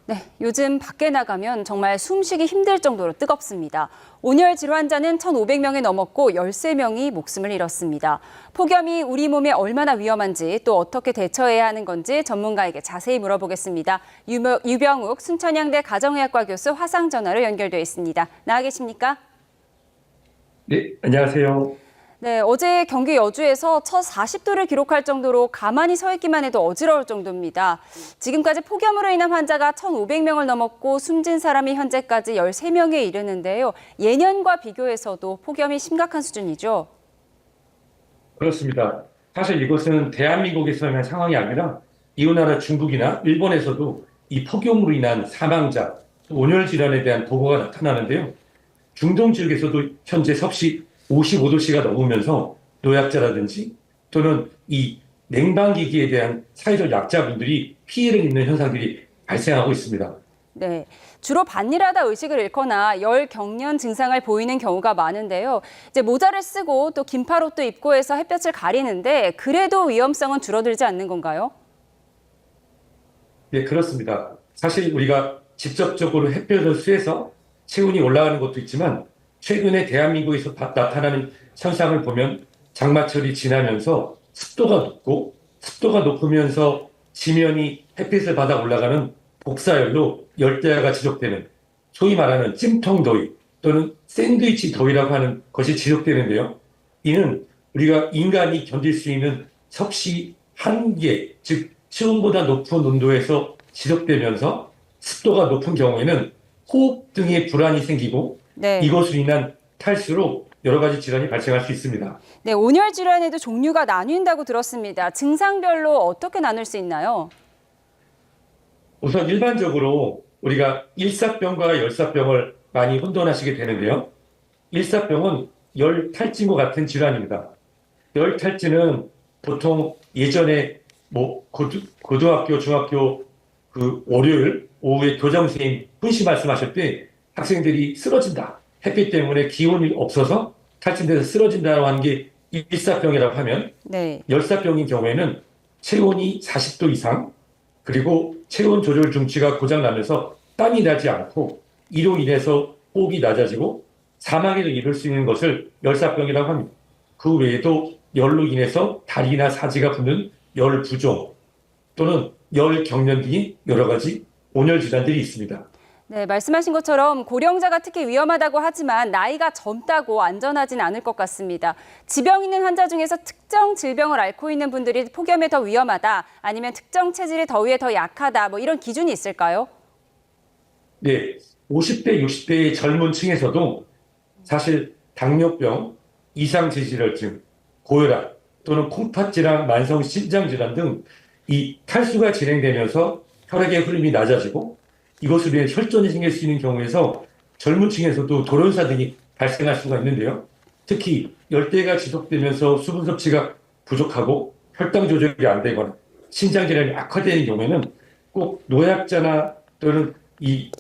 네, 요즘 밖에 나가면 정말 숨쉬기 힘들 정도로 뜨겁습니다. 온열 질환자는 1,500명이 넘었고 13명이 목숨을 잃었습니다. 폭염이 우리 몸에 얼마나 위험한지 또 어떻게 대처해야 하는 건지 전문가에게 자세히 물어보겠습니다. 유병욱 순천향대 가정의학과 교수 화상 전화로 연결돼 있습니다. 나와 계십니까? 네, 안녕하세요. 네, 어제 경기 여주에서 첫 40도를 기록할 정도로 가만히 서 있기만 해도 어지러울 정도입니다. 지금까지 폭염으로 인한 환자가 1,500명을 넘었고 숨진 사람이 현재까지 13명에 이르는데요. 예년과 비교해서도 폭염이 심각한 수준이죠. 그렇습니다. 사실 이것은 대한민국에서만 상황이 아니라 이웃나라 중국이나 일본에서도 이 폭염으로 인한 사망자, 온열 질환에 대한 보고가 나타나는데요. 중동 지역에서도 현재 섭씨 55도씨가 넘으면서 노약자라든지 또는 이 냉방기기에 대한 사회적 약자분들이 피해를 입는 현상들이 발생하고 있습니다. 네, 주로 반일하다 의식을 잃거나 열 경련 증상을 보이는 경우가 많은데요. 이제 모자를 쓰고 또 긴팔 옷도 입고 해서 햇볕을 가리는데 그래도 위험성은 줄어들지 않는 건가요? 네, 그렇습니다. 사실 우리가 직접적으로 햇볕을 쐬서 체온이 올라가는 것도 있지만 최근에 대한민국에서 나타나는 현상을 보면 장마철이 지나면서 습도가 높으면서 지면이 햇빛을 받아 올라가는 복사열로 열대야가 지속되는 소위 말하는 찜통더위 또는 샌드위치 더위라고 하는 것이 지속되는데요. 이는 우리가 인간이 견딜 수 있는 섭씨 한계, 즉 체온보다 높은 온도에서 지속되면서 습도가 높은 경우에는 호흡 등의 불안이 생기고 네. 이것으로 인한 탈수로 여러 가지 질환이 발생할 수 있습니다. 네, 온열 질환에도 종류가 나뉜다고 들었습니다. 증상별로 어떻게 나눌 수 있나요? 우선 일반적으로 우리가 일사병과 열사병을 많이 혼돈하시게 되는데요. 일사병은 열탈진과 같은 질환입니다. 열탈진은 보통 예전에 고등학교, 중학교 월요일 오후에 교장 선생님 훈시 말씀하실 때 학생들이 쓰러진다. 햇빛 때문에 기온이 없어서 탈진돼서 쓰러진다고 하는 게 일사병이라고 하면 네. 열사병인 경우에는 체온이 40도 이상 그리고 체온 조절 중추가 고장나면서 땀이 나지 않고 이로 인해서 호흡이 낮아지고 사망에도 이를 수 있는 것을 열사병이라고 합니다. 그 외에도 열로 인해서 다리나 사지가 붓는 열부종 또는 열경련 등의 여러 가지 온열 질환들이 있습니다. 네, 말씀하신 것처럼 고령자가 특히 위험하다고 하지만 나이가 젊다고 안전하진 않을 것 같습니다. 지병 있는 환자 중에서 특정 질병을 앓고 있는 분들이 폭염에 더 위험하다, 아니면 특정 체질이 더위에 더 약하다, 뭐 이런 기준이 있을까요? 네, 50대, 60대의 젊은 층에서도 사실 당뇨병, 이상지질혈증, 고혈압 또는 콩팥질환, 만성 심장질환 등 이 탈수가 진행되면서 혈액의 흐름이 낮아지고 이것으로 인해 혈전이 생길 수 있는 경우에서 젊은 층에서도 돌연사 등이 발생할 수가 있는데요. 특히 열대가 지속되면서 수분 섭취가 부족하고 혈당 조절이 안 되거나 신장 질환이 악화되는 경우에는 꼭 노약자나 또는 이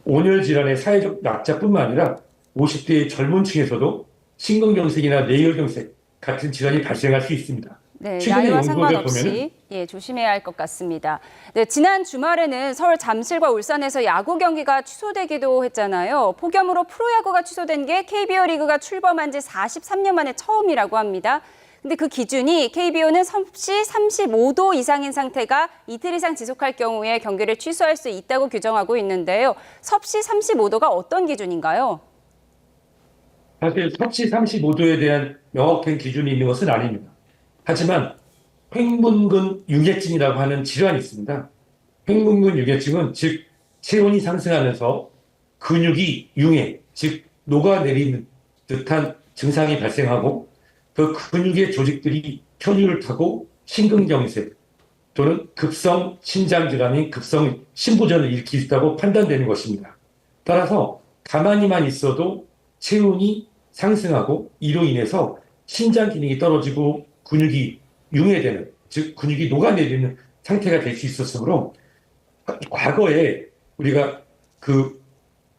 온열 질환의 사회적 약자뿐만 아니라 50대의 젊은 층에서도 심근경색이나 뇌혈경색 같은 질환이 발생할 수 있습니다. 네, 최근의 나이와 연구를 보면은 상관없이 조심해야 할 것 같습니다. 네, 지난 주말에는 서울 잠실과 울산에서 야구 경기가 취소되기도 했잖아요. 폭염으로 프로야구가 취소된 게 KBO 리그가 출범한 지 43년 만에 처음이라고 합니다. 근데 그 기준이 KBO는 섭씨 35도 이상인 상태가 이틀 이상 지속할 경우에 경기를 취소할 수 있다고 규정하고 있는데요. 섭씨 35도가 어떤 기준인가요? 사실 섭씨 35도에 대한 명확한 기준이 있는 것은 아닙니다. 하지만 횡문근 유계증이라고 하는 질환이 있습니다. 횡문근 유계증은 즉 체온이 상승하면서 근육이 융해, 즉 녹아내리는 듯한 증상이 발생하고 그 근육의 조직들이 편유를 타고 심근경색 또는 급성 신장질환인 급성 심부전을 일으킬 수 있다고 판단되는 것입니다. 따라서 가만히만 있어도 체온이 상승하고 이로 인해서 신장 기능이 떨어지고 근육이 융해되는, 즉 근육이 녹아내리는 상태가 될 수 있었으므로 과거에 우리가 그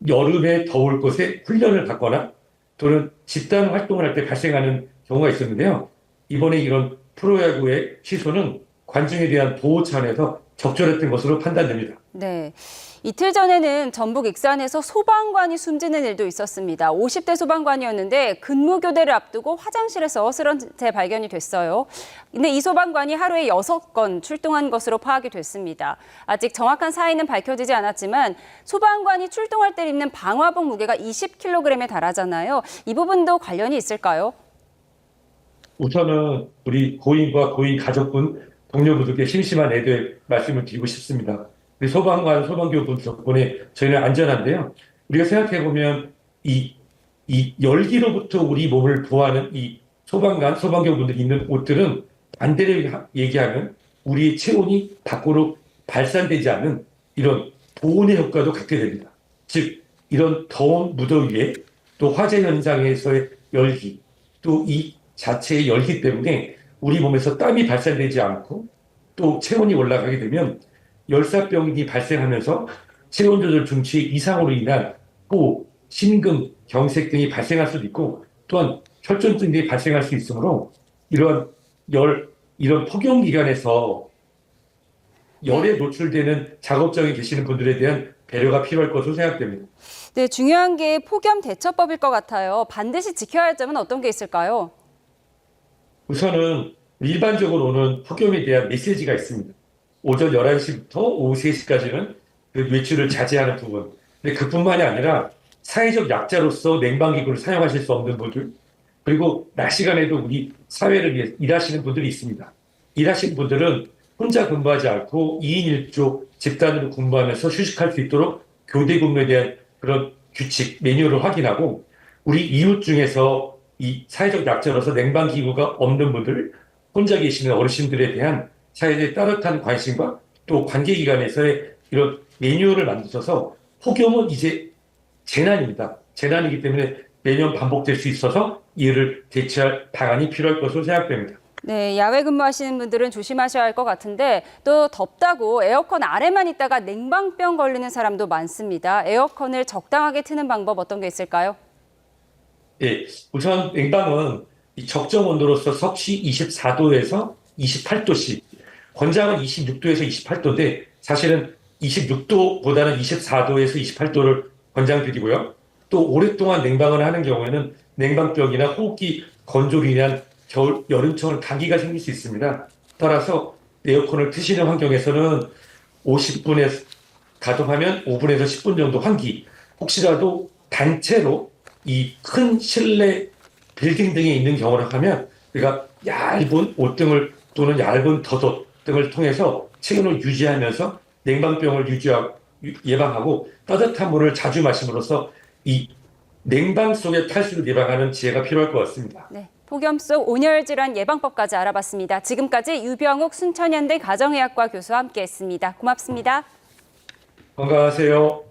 여름에 더울 곳에 훈련을 받거나 또는 집단 활동을 할 때 발생하는 경우가 있었는데요. 이번에 이런 프로야구의 취소는 관중에 대한 보호 차원에서 적절했던 것으로 판단됩니다. 네. 이틀 전에는 전북 익산에서 소방관이 숨지는 일도 있었습니다. 50대 소방관이었는데 근무 교대를 앞두고 화장실에서 쓰러진 채 발견이 됐어요. 근데 이 소방관이 하루에 6건 출동한 것으로 파악이 됐습니다. 아직 정확한 사인은 밝혀지지 않았지만 소방관이 출동할 때 입는 방화복 무게가 20kg에 달하잖아요. 이 부분도 관련이 있을까요? 우선은 우리 고인과 고인 가족분, 동료분들께 심심한 애도의 말씀을 드리고 싶습니다. 우리 소방관, 소방교분 덕분에 저희는 안전한데요. 우리가 생각해보면 이 열기로부터 우리 몸을 보호하는 이 소방관, 소방교분들이 입는 옷들은 반대로 얘기하면 우리의 체온이 밖으로 발산되지 않는 이런 보온의 효과도 갖게 됩니다. 즉, 이런 더운 무더위에 또 화재 현장에서의 열기, 또 이 자체의 열기 때문에 우리 몸에서 땀이 발산되지 않고 또 체온이 올라가게 되면 열사병이 발생하면서 체온 조절 중추 이상으로 인한 호, 심근, 경색 등이 발생할 수도 있고 또한 혈전증 등이 발생할 수 있으므로 이런 폭염 기간에서 열에 노출되는 작업장에 계시는 분들에 대한 배려가 필요할 것으로 생각됩니다. 네, 중요한 게 폭염 대처법일 것 같아요. 반드시 지켜야 할 점은 어떤 게 있을까요? 우선은 일반적으로 오는 폭염에 대한 메시지가 있습니다. 오전 11시부터 오후 3시까지는 그 외출을 자제하는 부분. 근데 그뿐만이 아니라 사회적 약자로서 냉방기구를 사용하실 수 없는 분들, 그리고 낮 시간에도 우리 사회를 위해 일하시는 분들이 있습니다. 일하시는 분들은 혼자 근무하지 않고 2인 1조 집단으로 근무하면서 휴식할 수 있도록 교대 근무에 대한 그런 규칙, 매뉴얼을 확인하고 우리 이웃 중에서 이 사회적 약자로서 냉방기구가 없는 분들, 혼자 계시는 어르신들에 대한 사회의 따뜻한 관심과 또 관계기관에서의 이런 매뉴얼을 만드셔서 폭염은 이제 재난입니다. 재난이기 때문에 매년 반복될 수 있어서 이를 대체할 방안이 필요할 것으로 생각됩니다. 네, 야외 근무하시는 분들은 조심하셔야 할 것 같은데 또 덥다고 에어컨 아래만 있다가 냉방병 걸리는 사람도 많습니다. 에어컨을 적당하게 트는 방법 어떤 게 있을까요? 예, 우선 냉방은 이 적정 온도로서 섭씨 24도에서 28도씩, 권장은 26도에서 28도인데 사실은 26도보다는 24도에서 28도를 권장드리고요. 또 오랫동안 냉방을 하는 경우에는 냉방병이나 호흡기 건조로 인한 겨울, 여름철 감기가 생길 수 있습니다. 따라서 에어컨을 트시는 환경에서는 50분에 가동하면 5분에서 10분 정도 환기, 혹시라도 단체로 이 큰 실내 빌딩 등에 있는 경우를 하면 우리가 얇은 옷등을 또는 얇은 덧옷 등을 통해서 체온을 유지하면서 냉방병을 예방하고 따뜻한 물을 자주 마심으로써 이 냉방 속의 탈수를 예방하는 지혜가 필요할 것 같습니다. 네, 폭염 속 온열 질환 예방법까지 알아봤습니다. 지금까지 유병욱 순천향대 가정의학과 교수와 함께했습니다. 고맙습니다. 건강하세요.